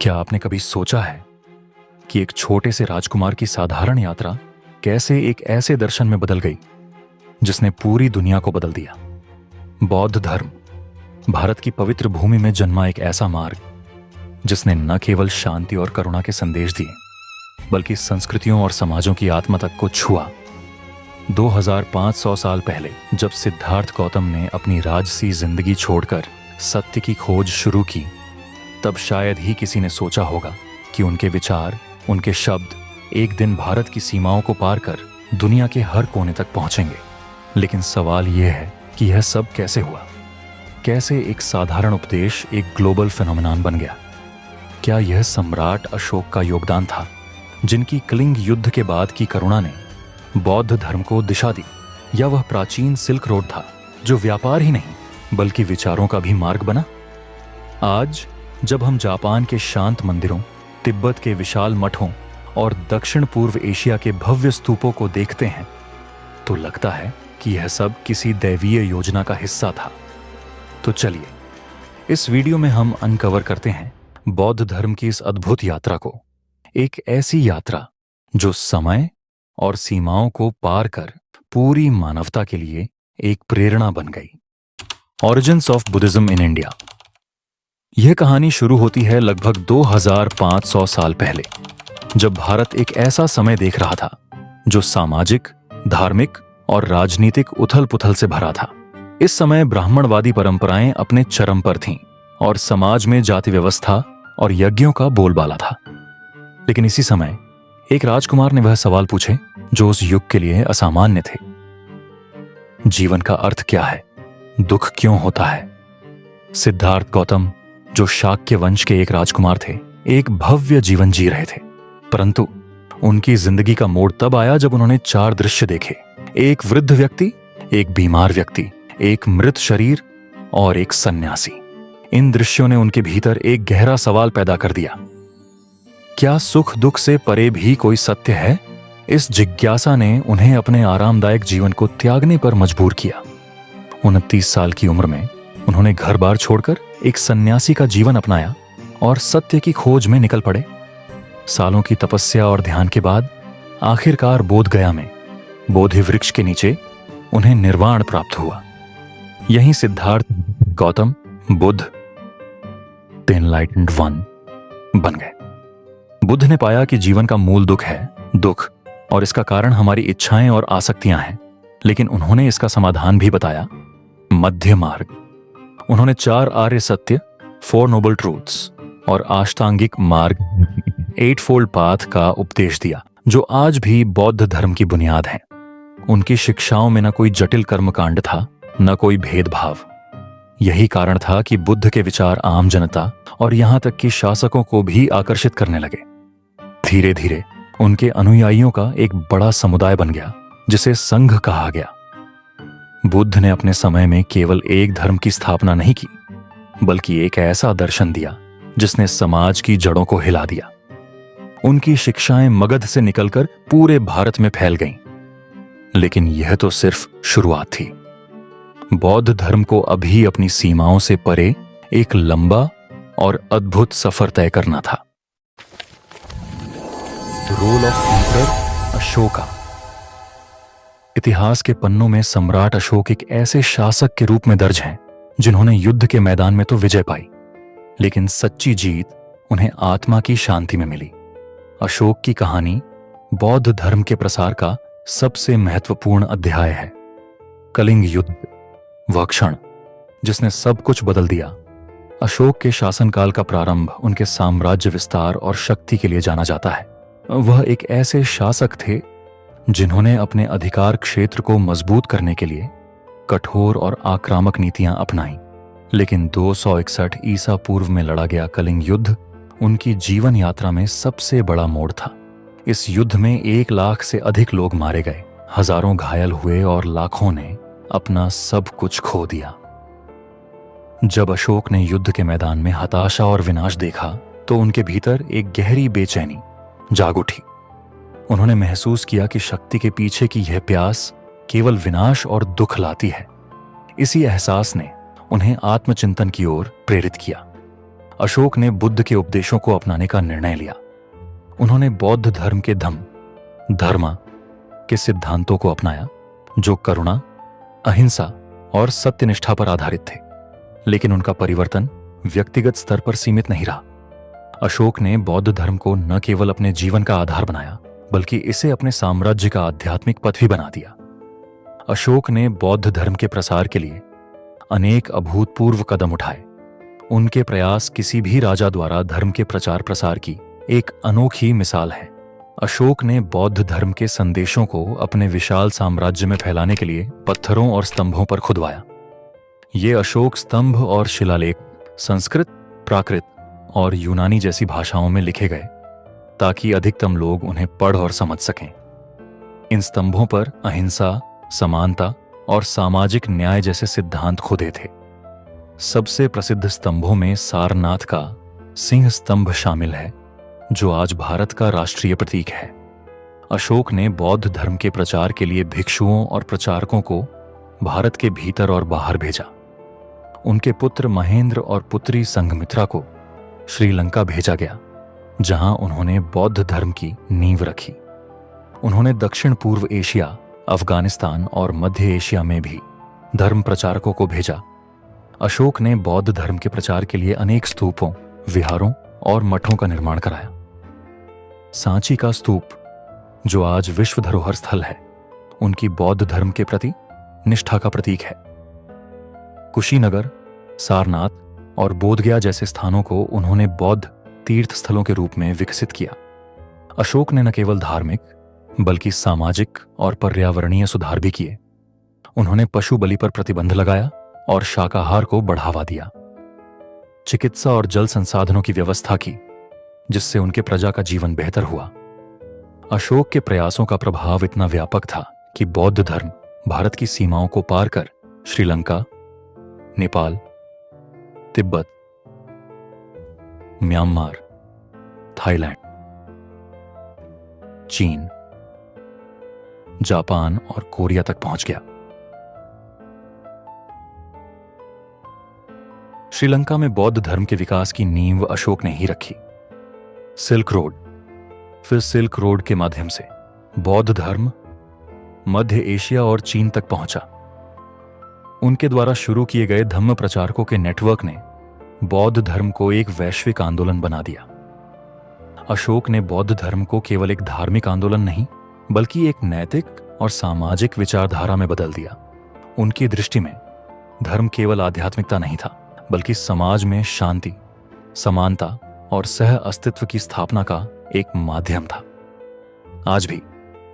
क्या आपने कभी सोचा है कि एक छोटे से राजकुमार की साधारण यात्रा कैसे एक ऐसे दर्शन में बदल गई जिसने पूरी दुनिया को बदल दिया? बौद्ध धर्म भारत की पवित्र भूमि में जन्मा एक ऐसा मार्ग जिसने न केवल शांति और करुणा के संदेश दिए बल्कि संस्कृतियों और समाजों की आत्मा तक को छुआ। 2500 साल पहले जब सिद्धार्थ गौतम ने अपनी राजसी जिंदगी छोड़कर सत्य की खोज शुरू की, तब शायद ही किसी ने सोचा होगा कि उनके विचार, उनके शब्द एक दिन भारत की सीमाओं को पार कर दुनिया के हर कोने तक पहुंचेंगे। लेकिन सवाल यह है कि यह सब कैसे हुआ? कैसे एक साधारण उपदेश एक ग्लोबल फिनोमेनन बन गया? क्या यह सम्राट अशोक का योगदान था, जिनकी कलिंग युद्ध के बाद की करुणा ने बौद्ध धर्म को दिशा दी, या वह प्राचीन सिल्क रोड था जो व्यापार ही नहीं बल्कि विचारों का भी मार्ग बना? आज जब हम जापान के शांत मंदिरों, तिब्बत के विशाल मठों और दक्षिण पूर्व एशिया के भव्य स्तूपों को देखते हैं, तो लगता है कि यह सब किसी दैवीय योजना का हिस्सा था। तो चलिए, इस वीडियो में हम अनकवर करते हैं बौद्ध धर्म की इस अद्भुत यात्रा को, एक ऐसी यात्रा जो समय और सीमाओं को पार कर पूरी मानवता के लिए एक प्रेरणा बन गई। Origins of Buddhism in India. यह कहानी शुरू होती है लगभग 2500 साल पहले, जब भारत एक ऐसा समय देख रहा था जो सामाजिक, धार्मिक और राजनीतिक उथल-पुथल से भरा था। इस समय ब्राह्मणवादी परंपराएं अपने चरम पर थीं और समाज में जाति व्यवस्था और यज्ञों का बोलबाला था। लेकिन इसी समय एक राजकुमार ने वह सवाल पूछे जो उस युग के लिए असामान्य थे। जीवन का अर्थ क्या है? दुख क्यों होता है? सिद्धार्थ गौतम, जो शाक्य वंश के एक राजकुमार थे, एक भव्य जीवन जी रहे थे, परंतु उनकी जिंदगी का मोड़ तब आया जब उन्होंने 4 दृश्य देखे। एक वृद्ध व्यक्ति, एक बीमार व्यक्ति, एक मृत शरीर और एक सन्यासी। इन दृश्यों ने उनके भीतर एक गहरा सवाल पैदा कर दिया। क्या सुख दुख से परे भी कोई सत्य है? इस जिज्ञासा ने उन्हें अपने आरामदायक जीवन को त्यागने पर मजबूर किया। 29 साल की उम्र में उन्होंने घर बार छोड़कर एक सन्यासी का जीवन अपनाया और सत्य की खोज में निकल पड़े। सालों की तपस्या और ध्यान के बाद आखिरकार बोध गया में बोधि वृक्ष के नीचे उन्हें निर्वाण प्राप्त हुआ। यहीं Siddharth Gautam Buddha, the enlightened one, बन गए। बुद्ध ने पाया कि जीवन का मूल दुख है दुख, और इसका कारण हमारी इच्छाएं और आसक्तियां हैं। लेकिन उन्होंने इसका समाधान भी बताया, मध्य मार्ग। उन्होंने 4 आर्य सत्य, 4 नोबल ट्रूथ्स और अष्टांगिक मार्ग, 8 फोल्ड पाथ का उपदेश दिया, जो आज भी बौद्ध धर्म की बुनियाद है। उनकी शिक्षाओं में न कोई जटिल कर्मकांड था, न कोई भेदभाव। यही कारण था कि बुद्ध के विचार आम जनता और यहां तक कि शासकों को भी आकर्षित करने लगे। धीरे धीरे उनके अनुयायियों का एक बड़ा समुदाय बन गया, जिसे संघ कहा गया। बुद्ध ने अपने समय में केवल एक धर्म की स्थापना नहीं की, बल्कि एक ऐसा दर्शन दिया जिसने समाज की जड़ों को हिला दिया। उनकी शिक्षाएं मगध से निकलकर पूरे भारत में फैल गईं। लेकिन यह तो सिर्फ शुरुआत थी। बौद्ध धर्म को अभी अपनी सीमाओं से परे एक लंबा और अद्भुत सफर तय करना था। Role of emperor Ashoka. इतिहास के पन्नों में सम्राट अशोक एक ऐसे शासक के रूप में दर्ज हैं जिन्होंने युद्ध के मैदान में तो विजय पाई, लेकिन सच्ची जीत उन्हें आत्मा की शांति में मिली। अशोक की कहानी बौद्ध धर्म के प्रसार का सबसे महत्वपूर्ण अध्याय है। कलिंग युद्ध, वह क्षण जिसने सब कुछ बदल दिया। अशोक के शासनकाल का प्रारंभ उनके साम्राज्य विस्तार और शक्ति के लिए जाना जाता है। वह एक ऐसे शासक थे जिन्होंने अपने अधिकार क्षेत्र को मजबूत करने के लिए कठोर और आक्रामक नीतियां अपनाई। लेकिन 261 ईसा पूर्व में लड़ा गया कलिंग युद्ध उनकी जीवन यात्रा में सबसे बड़ा मोड़ था। इस युद्ध में 1 लाख से अधिक लोग मारे गए, हजारों घायल हुए और लाखों ने अपना सब कुछ खो दिया। जब अशोक ने युद्ध के मैदान में हताशा और विनाश देखा, तो उनके भीतर एक गहरी बेचैनी जाग उठी। उन्होंने महसूस किया कि शक्ति के पीछे की यह प्यास केवल विनाश और दुख लाती है। इसी एहसास ने उन्हें आत्मचिंतन की ओर प्रेरित किया। अशोक ने बुद्ध के उपदेशों को अपनाने का निर्णय लिया। उन्होंने बौद्ध धर्म के धर्मा के सिद्धांतों को अपनाया, जो करुणा, अहिंसा और सत्यनिष्ठा पर आधारित थे। लेकिन उनका परिवर्तन व्यक्तिगत स्तर पर सीमित नहीं रहा। अशोक ने बौद्ध धर्म को न केवल अपने जीवन का आधार बनाया, बल्कि इसे अपने साम्राज्य का आध्यात्मिक पथ भी बना दिया। अशोक ने बौद्ध धर्म के प्रसार के लिए अनेक अभूतपूर्व कदम उठाए। उनके प्रयास किसी भी राजा द्वारा धर्म के प्रचार प्रसार की एक अनोखी मिसाल है। अशोक ने बौद्ध धर्म के संदेशों को अपने विशाल साम्राज्य में फैलाने के लिए पत्थरों और स्तंभों पर खुदवाया। ये अशोक स्तंभ और शिलालेख संस्कृत, प्राकृत और यूनानी जैसी भाषाओं में लिखे गए, ताकि अधिकतम लोग उन्हें पढ़ और समझ सकें। इन स्तंभों पर अहिंसा, समानता और सामाजिक न्याय जैसे सिद्धांत खुदे थे। सबसे प्रसिद्ध स्तंभों में सारनाथ का सिंह स्तंभ शामिल है, जो आज भारत का राष्ट्रीय प्रतीक है। अशोक ने बौद्ध धर्म के प्रचार के लिए भिक्षुओं और प्रचारकों को भारत के भीतर और बाहर भेजा। उनके पुत्र महेंद्र और पुत्री संघमित्रा को श्रीलंका भेजा गया, जहां उन्होंने बौद्ध धर्म की नींव रखी। उन्होंने दक्षिण पूर्व एशिया, अफगानिस्तान और मध्य एशिया में भी धर्म प्रचारकों को भेजा। अशोक ने बौद्ध धर्म के प्रचार के लिए अनेक स्तूपों, विहारों और मठों का निर्माण कराया। सांची का स्तूप, जो आज विश्व धरोहर स्थल है, उनकी बौद्ध धर्म के प्रति निष्ठा का प्रतीक है। कुशीनगर, सारनाथ और बोधगया जैसे स्थानों को उन्होंने बौद्ध तीर्थ स्थलों के रूप में विकसित किया। अशोक ने न केवल धार्मिक बल्कि सामाजिक और पर्यावरणीय सुधार भी किए। उन्होंने पशु बलि पर प्रतिबंध लगाया और शाकाहार को बढ़ावा दिया। चिकित्सा और जल संसाधनों की व्यवस्था की, जिससे उनके प्रजा का जीवन बेहतर हुआ। अशोक के प्रयासों का प्रभाव इतना व्यापक था कि बौद्ध धर्म भारत की सीमाओं को पार कर श्रीलंका, नेपाल, तिब्बत, म्यांमार, थाईलैंड, चीन, जापान और कोरिया तक पहुंच गया। श्रीलंका में बौद्ध धर्म के विकास की नींव अशोक ने ही रखी। सिल्क रोड, फिर सिल्क रोड के माध्यम से बौद्ध धर्म मध्य एशिया और चीन तक पहुंचा। उनके द्वारा शुरू किए गए धम्म प्रचारकों के नेटवर्क ने बौद्ध धर्म को एक वैश्विक आंदोलन बना दिया। अशोक ने बौद्ध धर्म को केवल एक धार्मिक आंदोलन नहीं, बल्कि एक नैतिक और सामाजिक विचारधारा में बदल दिया। उनकी दृष्टि में धर्म केवल आध्यात्मिकता नहीं था, बल्कि समाज में शांति, समानता और सह अस्तित्व की स्थापना का एक माध्यम था। आज भी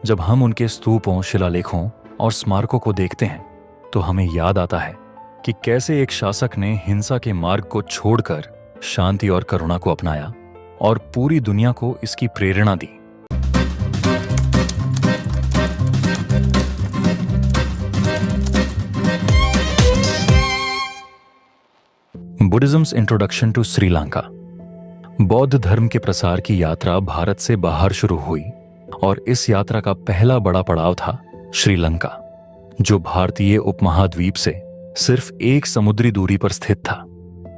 जब हम उनके स्तूपों, शिलालेखों और स्मारकों को देखते हैं, तो हमें याद आता है कि कैसे एक शासक ने हिंसा के मार्ग को छोड़कर शांति और करुणा को अपनाया और पूरी दुनिया को इसकी प्रेरणा दी। बुद्धिज्म्स इंट्रोडक्शन टू श्रीलंका। बौद्ध धर्म के प्रसार की यात्रा भारत से बाहर शुरू हुई और इस यात्रा का पहला बड़ा पड़ाव था श्रीलंका, जो भारतीय उपमहाद्वीप से सिर्फ एक समुद्री दूरी पर स्थित था।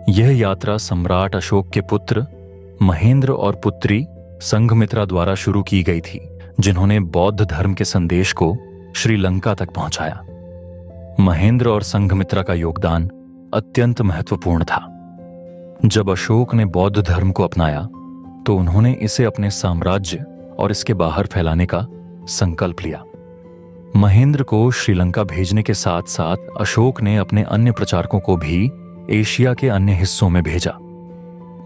यह यात्रा सम्राट अशोक के पुत्र महेंद्र और पुत्री संघमित्रा द्वारा शुरू की गई थी, जिन्होंने बौद्ध धर्म के संदेश को श्रीलंका तक पहुंचाया। महेंद्र और संघमित्रा का योगदान अत्यंत महत्वपूर्ण था। जब अशोक ने बौद्ध धर्म को अपनाया, तो उन्होंने इसे अपने साम्राज्य और इसके बाहर फैलाने का संकल्प लिया। महेंद्र को श्रीलंका भेजने के साथ साथ अशोक ने अपने अन्य प्रचारकों को भी एशिया के अन्य हिस्सों में भेजा।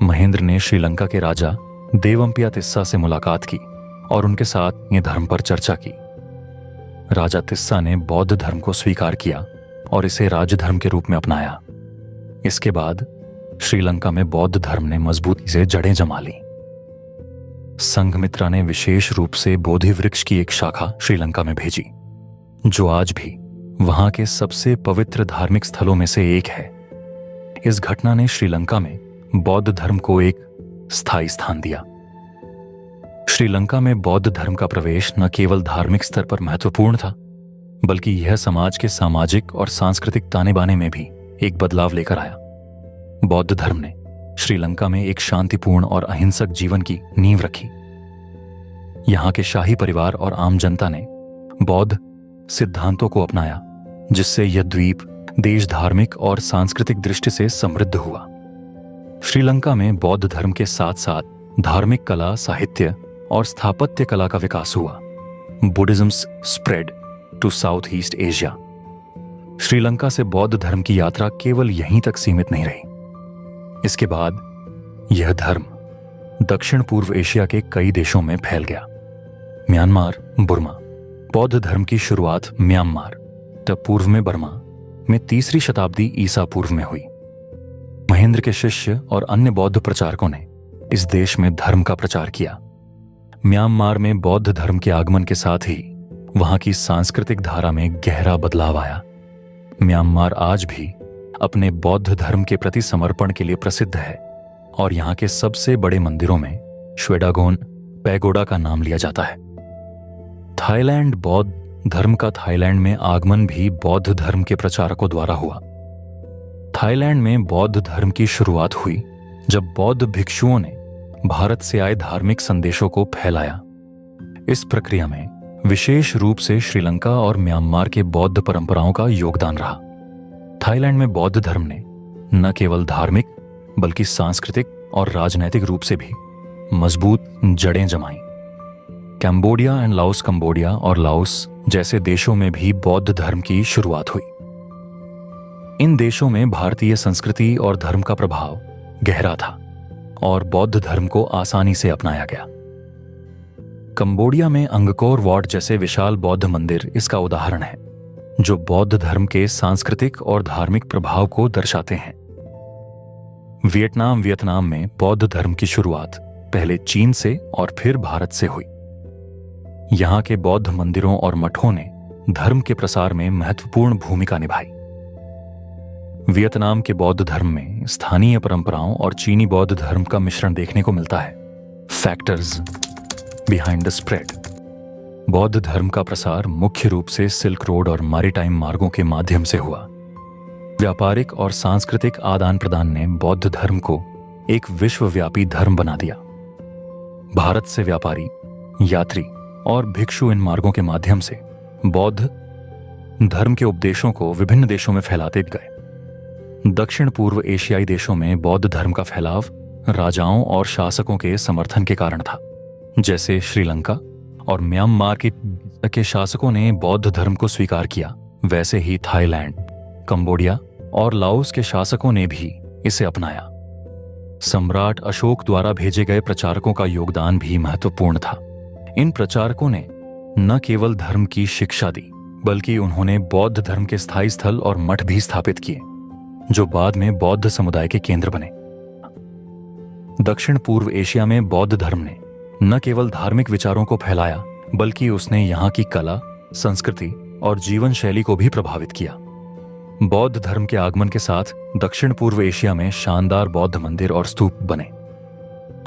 महेंद्र ने श्रीलंका के राजा देवम्पिया तिस्सा से मुलाकात की और उनके साथ ये धर्म पर चर्चा की। राजा तिस्सा ने बौद्ध धर्म को स्वीकार किया और इसे राजधर्म के रूप में अपनाया। इसके बाद श्रीलंका में बौद्ध धर्म ने मजबूती से जड़ें जमा ली। संघमित्रा ने विशेष रूप से बोधि वृक्ष की एक शाखा श्रीलंका में भेजी, जो आज भी वहां के सबसे पवित्र धार्मिक स्थलों में से एक है। इस घटना ने श्रीलंका में बौद्ध धर्म को एक स्थायी स्थान दिया। श्रीलंका में बौद्ध धर्म का प्रवेश न केवल धार्मिक स्तर पर महत्वपूर्ण था, बल्कि यह समाज के सामाजिक और सांस्कृतिक ताने बाने में भी एक बदलाव लेकर आया। बौद्ध धर्म ने श्रीलंका में एक शांतिपूर्ण और अहिंसक जीवन की नींव रखी। यहाँ के शाही परिवार और आम जनता ने बौद्ध सिद्धांतों को अपनाया, जिससे यह द्वीप देश धार्मिक और सांस्कृतिक दृष्टि से समृद्ध हुआ। श्रीलंका में बौद्ध धर्म के साथ साथ धार्मिक कला, साहित्य और स्थापत्य कला का विकास हुआ। Buddhism spread to South East Asia. Sri Lanka से बौद्ध धर्म की यात्रा केवल यहीं तक सीमित नहीं रही। इसके बाद यह धर्म दक्षिण पूर्व एशिया के कई देशों में फैल गया। Myanmar, Burma. बौद्ध धर्म की शुरुआत म्यांमार, तब पूर्व में बर्मा में 3री शताब्दी ईसा पूर्व में हुई। महेंद्र के शिष्य और अन्य बौद्ध प्रचारकों ने इस देश में धर्म का प्रचार किया। म्यांमार में बौद्ध धर्म के आगमन के साथ ही वहां की सांस्कृतिक धारा में गहरा बदलाव आया। म्यांमार आज भी अपने बौद्ध धर्म के प्रति समर्पण के लिए प्रसिद्ध है और यहाँ के सबसे बड़े मंदिरों में श्वेडागोन पैगोडा का नाम लिया जाता है। थाईलैंड। बौद्ध धर्म का थाईलैंड में आगमन भी बौद्ध धर्म के प्रचारकों द्वारा हुआ। थाईलैंड में बौद्ध धर्म की शुरुआत हुई जब बौद्ध भिक्षुओं ने भारत से आए धार्मिक संदेशों को फैलाया। इस प्रक्रिया में विशेष रूप से श्रीलंका और म्यांमार के बौद्ध परंपराओं का योगदान रहा। थाईलैंड में बौद्ध धर्म ने न केवल धार्मिक बल्कि सांस्कृतिक और राजनैतिक रूप से भी मजबूत जड़ें जमाईं। Cambodia and Laos. कंबोडिया और लाओस जैसे देशों में भी बौद्ध धर्म की शुरुआत हुई। इन देशों में भारतीय संस्कृति और धर्म का प्रभाव गहरा था और बौद्ध धर्म को आसानी से अपनाया गया। कंबोडिया में अंगकोर वाट जैसे विशाल बौद्ध मंदिर इसका उदाहरण है, जो बौद्ध धर्म के सांस्कृतिक और धार्मिक प्रभाव को दर्शाते हैं। वियतनाम में बौद्ध धर्म की शुरुआत पहले चीन से और फिर भारत से हुई। यहाँ के बौद्ध मंदिरों और मठों ने धर्म के प्रसार में महत्वपूर्ण भूमिका निभाई। वियतनाम के बौद्ध धर्म में स्थानीय परंपराओं और चीनी बौद्ध धर्म का मिश्रण देखने को मिलता है। Factors behind the spread. बौद्ध धर्म का प्रसार मुख्य रूप से सिल्क रोड और मैरीटाइम मार्गों के माध्यम से हुआ। व्यापारिक और सांस्कृतिक आदान प्रदान ने बौद्ध धर्म को एक विश्वव्यापी धर्म बना दिया। भारत से व्यापारी, यात्री और भिक्षु इन मार्गों के माध्यम से बौद्ध धर्म के उपदेशों को विभिन्न देशों में फैलाते गए। दक्षिण पूर्व एशियाई देशों में बौद्ध धर्म का फैलाव राजाओं और शासकों के समर्थन के कारण था। जैसे श्रीलंका और म्यांमार के शासकों ने बौद्ध धर्म को स्वीकार किया, वैसे ही थाईलैंड, कंबोडिया और लाओस के शासकों ने भी इसे अपनाया। सम्राट अशोक द्वारा भेजे गए प्रचारकों का योगदान भी महत्वपूर्ण था। इन प्रचारकों ने न केवल धर्म की शिक्षा दी, बल्कि उन्होंने बौद्ध धर्म के स्थायी स्थल और मठ भी स्थापित किए, जो बाद में बौद्ध समुदाय के केंद्र बने। दक्षिण पूर्व एशिया में बौद्ध धर्म ने न केवल धार्मिक विचारों को फैलाया, बल्कि उसने यहाँ की कला, संस्कृति और जीवन शैली को भी प्रभावित किया। बौद्ध धर्म के आगमन के साथ दक्षिण पूर्व एशिया में शानदार बौद्ध मंदिर और स्तूप बने।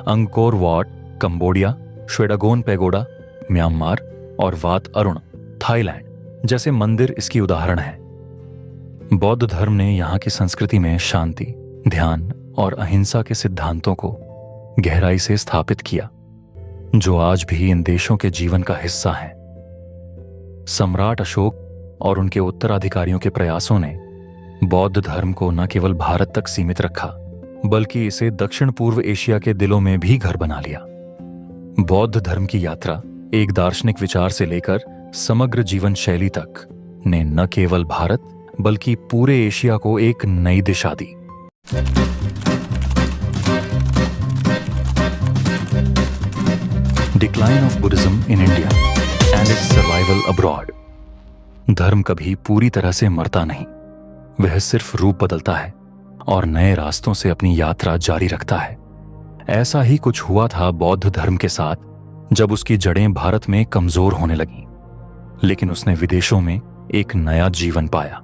Angkor Wat Cambodia, Shwedagon pagoda Myanmar और वात अरुण थाईलैंड जैसे मंदिर इसकी उदाहरण हैं। बौद्ध धर्म ने यहाँ की संस्कृति में शांति, ध्यान और अहिंसा के सिद्धांतों को गहराई से स्थापित किया, जो आज भी इन देशों के जीवन का हिस्सा हैं। सम्राट अशोक और उनके उत्तराधिकारियों के प्रयासों ने बौद्ध धर्म को न केवल भारत तक सीमित रखा, बल्कि इसे दक्षिण पूर्व एशिया के दिलों में भी घर बना लिया। बौद्ध धर्म की यात्रा एक दार्शनिक विचार से लेकर समग्र जीवन शैली तक ने न केवल भारत बल्कि पूरे एशिया को एक नई दिशा दी। Decline of Buddhism in India and its survival abroad. धर्म कभी पूरी तरह से मरता नहीं, वह सिर्फ रूप बदलता है और नए रास्तों से अपनी यात्रा जारी रखता है। ऐसा ही कुछ हुआ था बौद्ध धर्म के साथ, जब उसकी जड़ें भारत में कमजोर होने लगीं, लेकिन उसने विदेशों में एक नया जीवन पाया।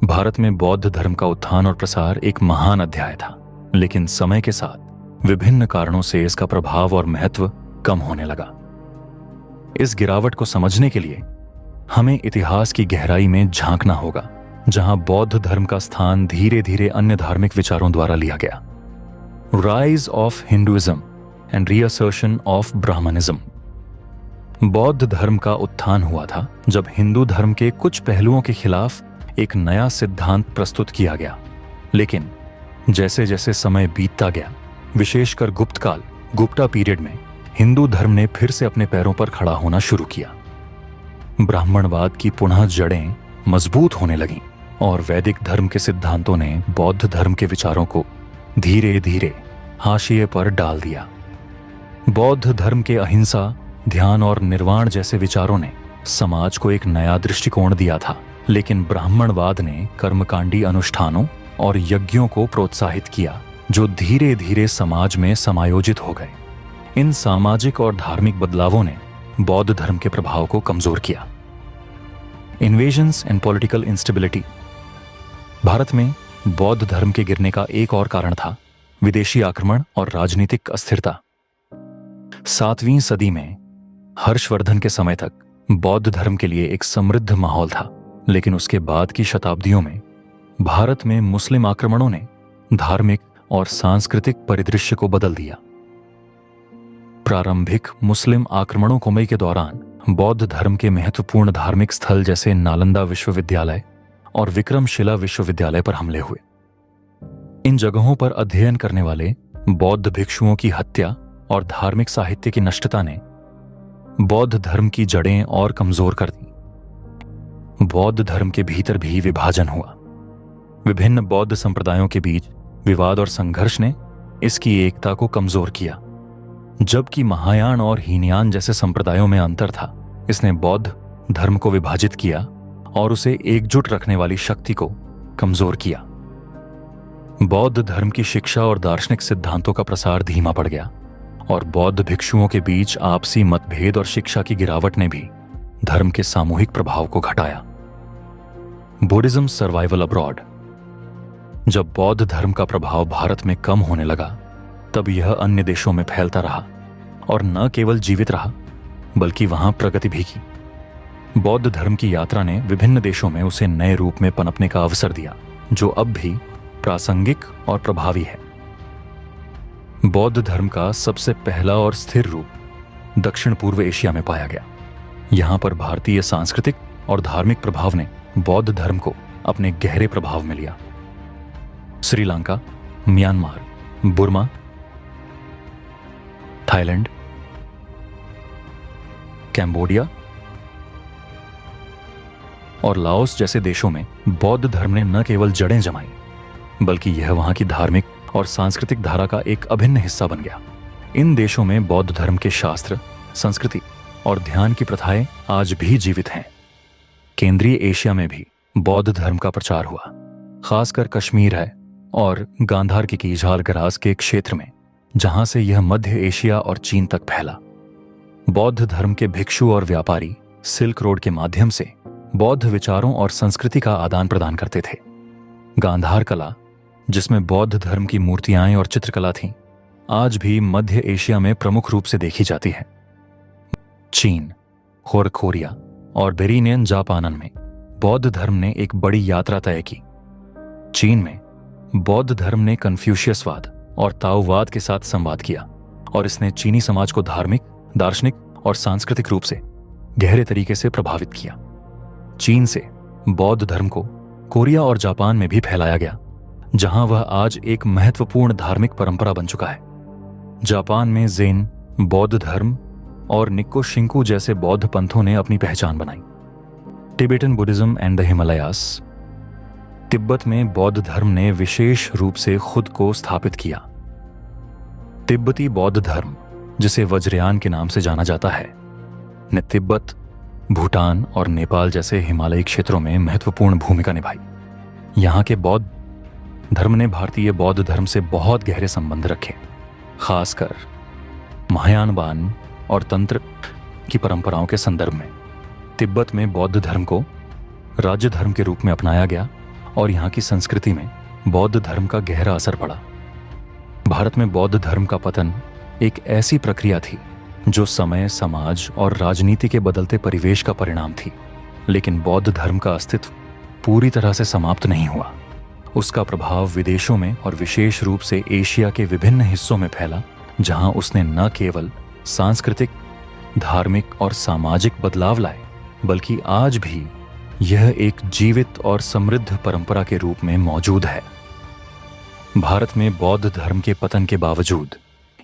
भारत में बौद्ध धर्म का उत्थान और प्रसार एक महान अध्याय था, लेकिन समय के साथ विभिन्न कारणों से इसका प्रभाव और महत्व कम होने लगा। इस गिरावट को समझने के लिए हमें इतिहास की गहराई में झांकना होगा, जहां बौद्ध धर्म का स्थान धीरे धीरे अन्य धार्मिक विचारों द्वारा लिया गया। Rise of Hinduism and reassertion of Brahmanism. बौद्ध धर्म का उत्थान हुआ था जब हिंदू धर्म के कुछ पहलुओं के खिलाफ एक नया सिद्धांत प्रस्तुत किया गया। लेकिन जैसे जैसे समय बीतता गया, विशेषकर गुप्ता पीरियड में, हिंदू धर्म ने फिर से अपने पैरों पर खड़ा होना शुरू किया। ब्राह्मणवाद की पुनः जड़ें मजबूत होने लगीं और वैदिक धर्म के सिद्धांतों ने बौद्ध धर्म के विचारों को धीरे धीरे हाशिए पर डाल दिया। बौद्ध धर्म के अहिंसा, ध्यान और निर्वाण जैसे विचारों ने समाज को एक नया दृष्टिकोण दिया था, लेकिन ब्राह्मणवाद ने कर्मकांडी अनुष्ठानों और यज्ञों को प्रोत्साहित किया जो धीरे धीरे समाज में समायोजित हो गए। इन सामाजिक और धार्मिक बदलावों ने बौद्ध धर्म के प्रभाव को कमजोर किया। Invasions and political instability. Bharat में बौद्ध धर्म के गिरने का एक और कारण था विदेशी आक्रमण और राजनीतिक अस्थिरता। 7वीं सदी में हर्षवर्धन के समय तक बौद्ध धर्म के लिए एक समृद्ध माहौल था, लेकिन उसके बाद की शताब्दियों में भारत में मुस्लिम आक्रमणों ने धार्मिक और सांस्कृतिक परिदृश्य को बदल दिया। प्रारंभिक मुस्लिम आक्रमणों के दौरान बौद्ध धर्म के महत्वपूर्ण धार्मिक स्थल जैसे नालंदा विश्वविद्यालय और विक्रमशिला विश्वविद्यालय पर हमले हुए। इन जगहों पर अध्ययन करने वाले बौद्ध भिक्षुओं की हत्या और धार्मिक साहित्य की नष्टता ने बौद्ध धर्म की जड़ें और कमजोर कर दी। बौद्ध धर्म के भीतर भी विभाजन हुआ। विभिन्न बौद्ध संप्रदायों के बीच विवाद और संघर्ष ने इसकी एकता को कमजोर किया। जबकि महायान और हीनयान जैसे संप्रदायों में अंतर था, इसने बौद्ध धर्म को विभाजित किया और उसे एकजुट रखने वाली शक्ति को कमजोर किया। बौद्ध धर्म की शिक्षा और दार्शनिक सिद्धांतों का प्रसार धीमा पड़ गया और बौद्ध भिक्षुओं के बीच आपसी मतभेद और शिक्षा की गिरावट ने भी धर्म के सामूहिक प्रभाव को घटाया। Buddhism survival abroad. जब बौद्ध धर्म का प्रभाव भारत में कम होने लगा, तब यह अन्य देशों में फैलता रहा और न केवल जीवित रहा बल्कि वहां प्रगति भी की। बौद्ध धर्म की यात्रा ने विभिन्न देशों में उसे नए रूप में पनपने का अवसर दिया, जो अब भी प्रासंगिक और प्रभावी है। बौद्ध धर्म का सबसे पहला और स्थिर रूप दक्षिण पूर्व एशिया में पाया गया। यहां पर भारतीय सांस्कृतिक और धार्मिक प्रभाव ने बौद्ध धर्म को अपने गहरे प्रभाव में लिया। Sri Lanka, Myanmar, Burma, Thailand, Cambodia और लाओस जैसे देशों में बौद्ध धर्म ने न केवल जड़ें जमाई, बल्कि यह वहां की धार्मिक और सांस्कृतिक धारा का एक अभिन्न हिस्सा बन गया। इन देशों में बौद्ध धर्म के शास्त्र, संस्कृति और ध्यान की प्रथाएं आज भी जीवित हैं। केंद्रीय एशिया में भी बौद्ध धर्म का प्रचार हुआ, खासकर कश्मीर है और गांधार की कीझाल गराज के क्षेत्र में, जहां से यह मध्य एशिया और चीन तक फैला। बौद्ध धर्म के भिक्षु और व्यापारी सिल्क रोड के माध्यम से बौद्ध विचारों और संस्कृति का आदान प्रदान करते थे। गांधार कला, जिसमें बौद्ध धर्म की मूर्तियां और चित्रकला थीं, आज भी मध्य एशिया में प्रमुख रूप से देखी जाती है। चीन, खोरखोरिया और बेरिनियन जापानन में बौद्ध धर्म ने एक बड़ी यात्रा तय की। चीन में बौद्ध धर्म ने कन्फ्यूशियसवाद और ताओवाद के साथ संवाद किया और इसने चीनी समाज को धार्मिक, दार्शनिक और सांस्कृतिक रूप से गहरे तरीके से प्रभावित किया। चीन से बौद्ध धर्म को कोरिया और जापान में भी फैलाया गया, जहां वह आज एक महत्वपूर्ण धार्मिक परंपरा बन चुका है। जापान में ज़ेन, बौद्ध धर्म और निक्को शिंकू जैसे बौद्ध पंथों ने अपनी पहचान बनाई। Tibetan Buddhism and the Himalayas. Tibet में बौद्ध धर्म ने विशेष रूप से खुद को स्थापित किया। तिब्बती बौद्ध धर्म, जिसे वज्रयान के नाम से जाना जाता है, ने तिब्बत, भूटान और नेपाल जैसे हिमालयी क्षेत्रों में महत्वपूर्ण भूमिका निभाई। यहाँ के बौद्ध धर्म ने भारतीय बौद्ध धर्म से बहुत गहरे संबंध रखे, खासकर महायानवान और तंत्र की परंपराओं के संदर्भ में। तिब्बत में बौद्ध धर्म को राज्य धर्म के रूप में अपनाया गया और यहाँ की संस्कृति में बौद्ध धर्म का गहरा असर पड़ा। भारत में बौद्ध धर्म का पतन एक ऐसी प्रक्रिया थी जो समय, समाज और राजनीति के बदलते परिवेश का परिणाम थी, लेकिन बौद्ध धर्म का अस्तित्व पूरी तरह से समाप्त नहीं हुआ उसका प्रभाव विदेशों में और विशेष रूप से एशिया के विभिन्न हिस्सों में फैला, जहां उसने न केवल सांस्कृतिक, धार्मिक और सामाजिक बदलाव लाए, बल्कि आज भी यह एक जीवित और समृद्ध परंपरा के रूप में मौजूद है। भारत में बौद्ध धर्म के पतन के बावजूद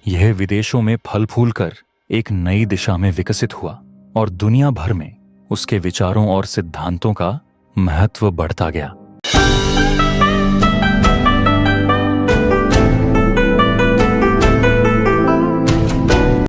यह विदेशों में फल फूल कर एक नई दिशा में विकसित हुआ और दुनिया भर में उसके विचारों और सिद्धांतों का महत्व बढ़ता गया।